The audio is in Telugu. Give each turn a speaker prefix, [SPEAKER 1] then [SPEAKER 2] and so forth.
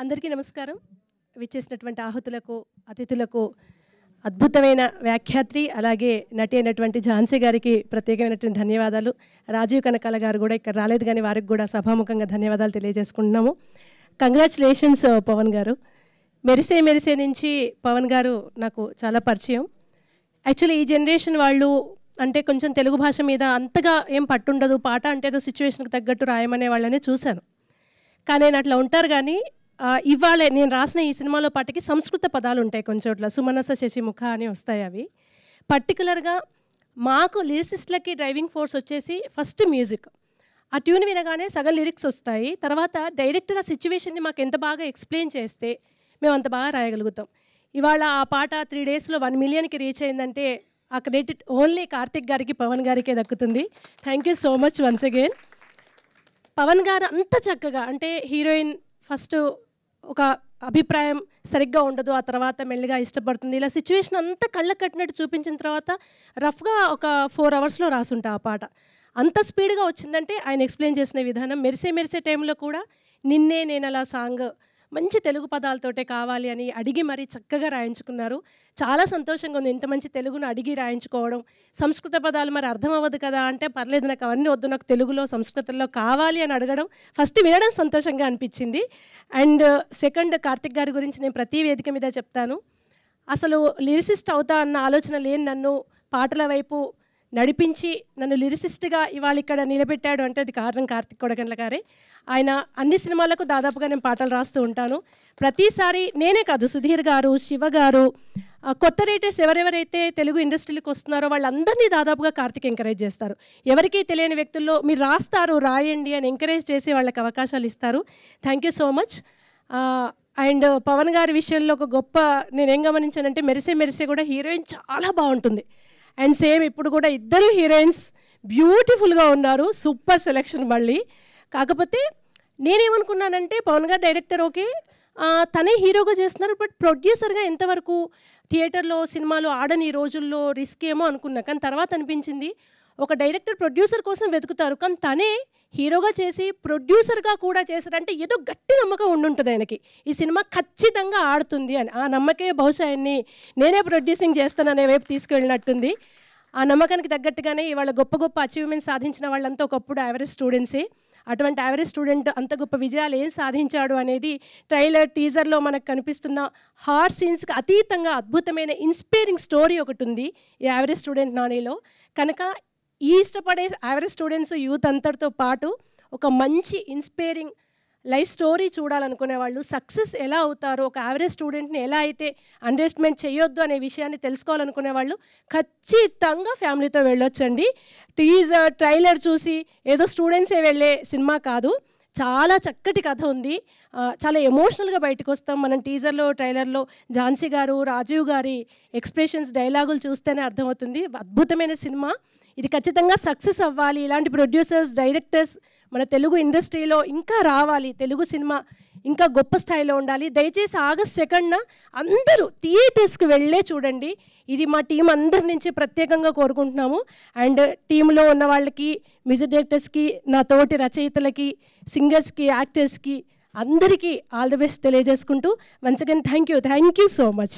[SPEAKER 1] అందరికీ నమస్కారం. విచ్చేసినటువంటి ఆహుతులకు, అతిథులకు, అద్భుతమైన వ్యాఖ్యాత్రి అలాగే నటి అయినటువంటి ఝాన్సీ గారికి ప్రత్యేకమైనటువంటి ధన్యవాదాలు. రాజీవ్ కనకాల గారు కూడా ఇక్కడ రాలేదు, కానీ వారికి కూడా సభాముఖంగా ధన్యవాదాలు తెలియజేసుకుంటున్నాము. కంగ్రాచులేషన్స్ పవన్ గారు. మెరిసే మెరిసే నుంచి పవన్ గారు నాకు చాలా పరిచయం. యాక్చువల్లీ ఈ జనరేషన్ వాళ్ళు అంటే కొంచెం తెలుగు భాష మీద అంతగా ఏం పట్టుండదు, పాట అంటే ఏదో సిచ్యువేషన్కి తగ్గట్టు రాయమనే వాళ్ళని చూశాను. కానీ నేను అట్లా ఉంటారు. కానీ ఇవాళ నేను రాసిన ఈ సినిమాలో పాటకి సంస్కృత పదాలు ఉంటాయి కొన్ని చోట్ల, సుమనస శశిముఖ అని వస్తాయి. అవి పర్టికులర్గా మాకు లిరిసిస్ట్లకి డ్రైవింగ్ ఫోర్స్ వచ్చేసి ఫస్ట్ మ్యూజిక్. ఆ ట్యూన్ వినగానే సగం లిరిక్స్ వస్తాయి. తర్వాత డైరెక్టర్ ఆ సిచ్యువేషన్ని మాకు ఎంత బాగా ఎక్స్ప్లెయిన్ చేస్తే మేము అంత బాగా రాయగలుగుతాం. ఇవాళ ఆ పాట 3 daysలో 1 millionకి రీచ్ అయిందంటే ఆ క్రెడిట్ ఓన్లీ కార్తిక్ గారికి, పవన్ గారికే దక్కుతుంది. Thank you so much once again. Pavan గారు అంత చక్కగా అంటే హీరోయిన్ ఫస్ట్ ఒక అభిప్రాయం సరిగ్గా ఉండదు, ఆ తర్వాత మెల్లిగా ఇష్టపడుతుంది, ఇలా సిచ్యువేషన్ అంతా కళ్ళకు కట్టినట్టు చూపించిన తర్వాత రఫ్గా ఒక 4 hours రాసుంటా ఆ పాట. అంత స్పీడ్గా వచ్చిందంటే ఆయన ఎక్స్ప్లెయిన్ చేసిన విధానం. మెరిసే మెరిసే టైంలో కూడా నిన్నే నేనలా సాంగ్ మంచి తెలుగు పదాలతోటే కావాలి అని అడిగి మరీ చక్కగా రాయించుకున్నారు. చాలా సంతోషంగా ఉంది ఇంత మంచి తెలుగును అడిగి రాయించుకోవడం. సంస్కృత పదాలు మరి అర్థం అవ్వదు కదా అంటే పర్లేదు, నాకు అవన్నీ వద్దు, నాకు తెలుగులో సంస్కృతంలో కావాలి అని అడగడం ఫస్ట్ వినడం సంతోషంగా అనిపించింది. అండ్ సెకండ్, కార్తిక్ గారి గురించి నేను ప్రతి వేదిక మీద చెప్తాను. అసలు లిరిసిస్ట్ అవుతా అన్న ఆలోచన లేని నన్ను పాటల వైపు నడిపించి నన్ను లిరిసిస్ట్గా ఇవాళ ఇక్కడ నిలబెట్టాడు అంటే అది కారణం కార్తిక్ కొడగండ్ల గారే. ఆయన అన్ని సినిమాలకు దాదాపుగా నేను పాటలు రాస్తూ ఉంటాను. ప్రతిసారి నేనే కాదు, సుధీర్ గారు, శివ గారు, కొత్త రైటర్స్ ఎవరెవరైతే తెలుగు ఇండస్ట్రీకి వస్తున్నారో వాళ్ళందరినీ దాదాపుగా కార్తిక్ ఎంకరేజ్ చేస్తారు. ఎవరికీ తెలియని వ్యక్తుల్లో మీరు రాస్తారు, రాయండి అని ఎంకరేజ్ చేసి వాళ్ళకి అవకాశాలు ఇస్తారు. Thank you so much. And Pavan గారి విషయంలో ఒక గొప్ప నేనేం గమనించానంటే మెరిసే మెరిసే కూడా హీరోయిన్ చాలా బాగుంటుంది. అండ్ సేమ్ ఇప్పుడు కూడా ఇద్దరు హీరోయిన్స్ బ్యూటిఫుల్గా ఉన్నారు. సూపర్ సెలెక్షన్ మళ్ళీ. కాకపోతే నేనేమనుకున్నానంటే పవన్ గారు డైరెక్టర్ ఓకే, తనే హీరోగా చేస్తున్నారు, బట్ ప్రొడ్యూసర్గా ఎంతవరకు థియేటర్లో సినిమాలు ఆడని రోజుల్లో రిస్క్ ఏమో అనుకున్నా. కానీ తర్వాత అనిపించింది ఒక డైరెక్టర్ ప్రొడ్యూసర్ కోసం వెతుకుతారు, కానీ తనే హీరోగా చేసి ప్రొడ్యూసర్గా కూడా చేశారంటే ఏదో గట్టి నమ్మకం ఉండుంటుంది ఆయనకి, ఈ సినిమా ఖచ్చితంగా ఆడుతుంది అని. ఆ నమ్మకే బహుశా ఆయన్ని నేనే ప్రొడ్యూసింగ్ చేస్తాననే వైపు తీసుకెళ్ళినట్టుంది. ఆ నమ్మకానికి తగ్గట్టుగానే ఇవాళ గొప్ప గొప్ప అచీవ్మెంట్స్ సాధించిన వాళ్ళంతా ఒకప్పుడు యావరేజ్ స్టూడెంట్సే. అటువంటి యావరేజ్ స్టూడెంట్ అంత గొప్ప విజయాలు ఏం సాధించాడు అనేది ట్రైలర్, టీజర్లో మనకు కనిపిస్తున్న హార్డ్ సీన్స్కి అతీతంగా అద్భుతమైన ఇన్స్పైరింగ్ స్టోరీ ఒకటి ఉంది ఈ యావరేజ్ స్టూడెంట్ నానిలో. కనుక ఈ ఇష్టపడే యావరేజ్ స్టూడెంట్స్ యూత్ అంతటితో పాటు ఒక మంచి ఇన్స్పైరింగ్ లైఫ్ స్టోరీ చూడాలనుకునే వాళ్ళు, సక్సెస్ ఎలా అవుతారో, ఒక యావరేజ్ స్టూడెంట్ని ఎలా అయితే అండర్ఎస్టిమేట్ చేయొద్దు అనే విషయాన్ని తెలుసుకోవాలనుకునే వాళ్ళు ఖచ్చితంగా ఫ్యామిలీతో వెళ్ళొచ్చండి. టీజర్, ట్రైలర్ చూసి ఏదో స్టూడెంట్సే వెళ్ళే సినిమా కాదు. చాలా చక్కటి కథ ఉంది, చాలా ఎమోషనల్గా బయటకు వస్తాం. మనం టీజర్లో, ట్రైలర్లో ఝాన్సీ గారు, రాజీవ్ గారి ఎక్స్ప్రెషన్స్, డైలాగులు చూస్తేనే అర్థమవుతుంది. అద్భుతమైన సినిమా. ఇది ఖచ్చితంగా సక్సెస్ అవ్వాలి. ఇలాంటి ప్రొడ్యూసర్స్, డైరెక్టర్స్ మన తెలుగు ఇండస్ట్రీలో ఇంకా రావాలి. తెలుగు సినిమా ఇంకా గొప్ప స్థాయిలో ఉండాలి. దయచేసి August 2న అందరూ థియేటర్స్కి వెళ్ళే చూడండి. ఇది మా టీం అందరి నుంచి ప్రత్యేకంగా కోరుకుంటున్నాము. అండ్ టీంలో ఉన్న వాళ్ళకి, మ్యూజిక్ డైరెక్టర్స్కి, నా తోటి రచయితలకి, సింగర్స్కి, యాక్టర్స్కి అందరికీ ఆల్ ది బెస్ట్ తెలియజేసుకుంటూ once again thank you so much.